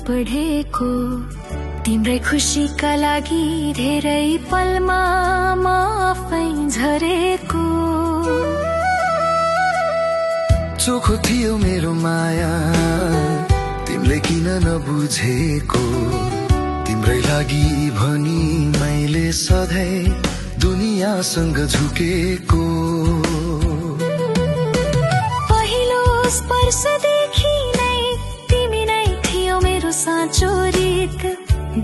पढेको तिम्रै खुशीका लागि धेरै पलमा म आफै झरेको। चोखो थियो मेरो माया तिमीले किन नबुझेको, तिम्रै लागि भनी मैले सधैँ दुनियासँग झुकेको। पहिलो स्पर्शदेखि नै तिमी नै थियो मेरो साँचो रीत,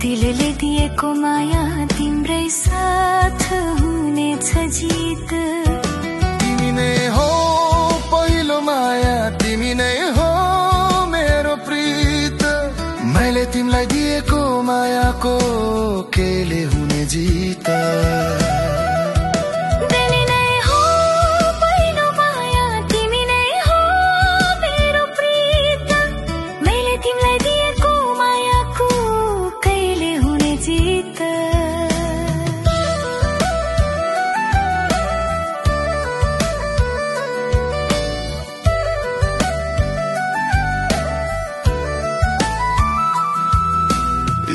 दिलले दिएको माया तिम्रै साथ हुनेछ जीत। तिमी नै हो पहिलो माया, तिमी नै हो मेरो प्रीत, मैले तिमीलाई दिएको मायाको केले हुने जित।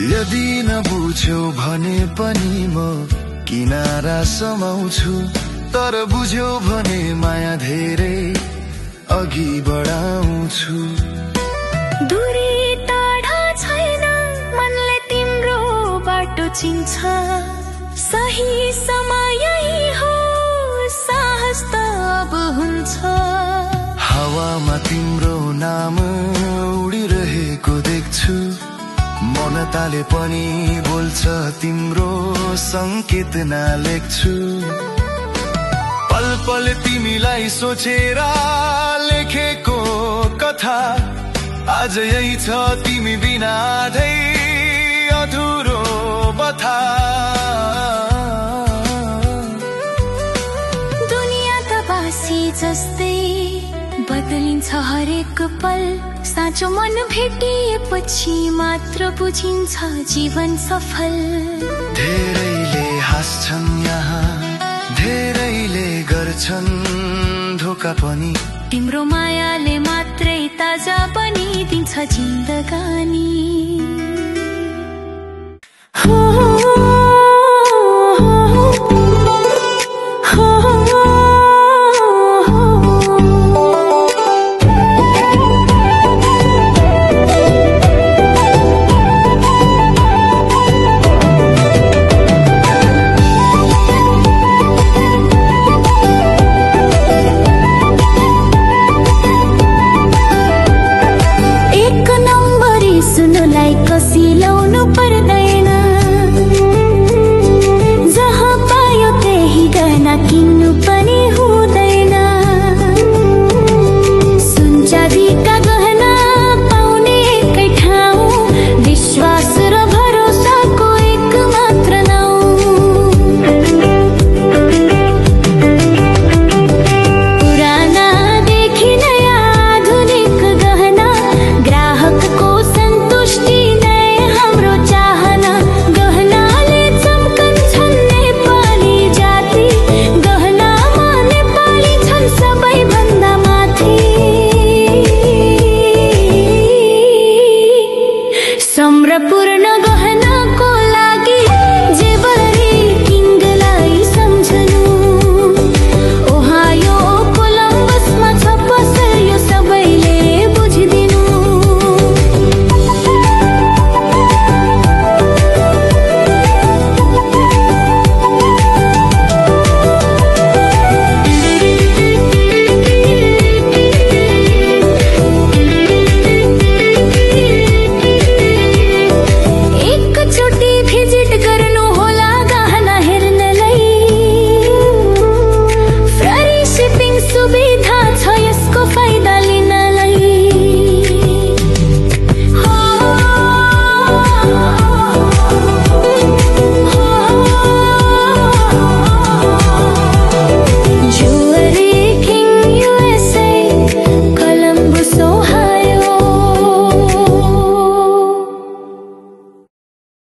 यदि नबुझ्यौ भने पनि म किनारा समाउँछु, तर बुझ्यौ भने माया धेरै अघि बढाउँछु। दूरी टाढा छैन मनले तिम्रो बाटो चिन्छ, सही समय हो साहस त अब हुन्छ। हावामा तिम्रो नाम उडिरहेको देख्छु, मनताले पनि बोल्छ तिम्रो संकेत नलेख्छु। पल पल तिमीलाई सोचेर लेखेको कथा आज यही छ तिमी बिना आधै अधुरो बथा। दुनिया त बासी जस्तै बदलिन्छ हरेक पल, साँचो मन भेटिएपछि मात्र बुझिन्छ जीवन सफल। धेरैले हाँस्छन् यहाँ, धेरैले गर्छन् धोका पनि, तिम्रो मायाले मात्रै ताजा बनिदिन्छ जिन्दगानी। सिलाउनु पर्दैन, जहाँ पायो त्यही गहना किन्नु पनि हुँदैन। सुन चाँदीका गहना पाउने एकै ठाउँ, विश्वास र भरोसाको एक मात्र नाउँ। पुरानादेखि नयाँ आधुनिक गहना, ग्राहकको सन्तुष्टि सम्रपूर्ण गहना।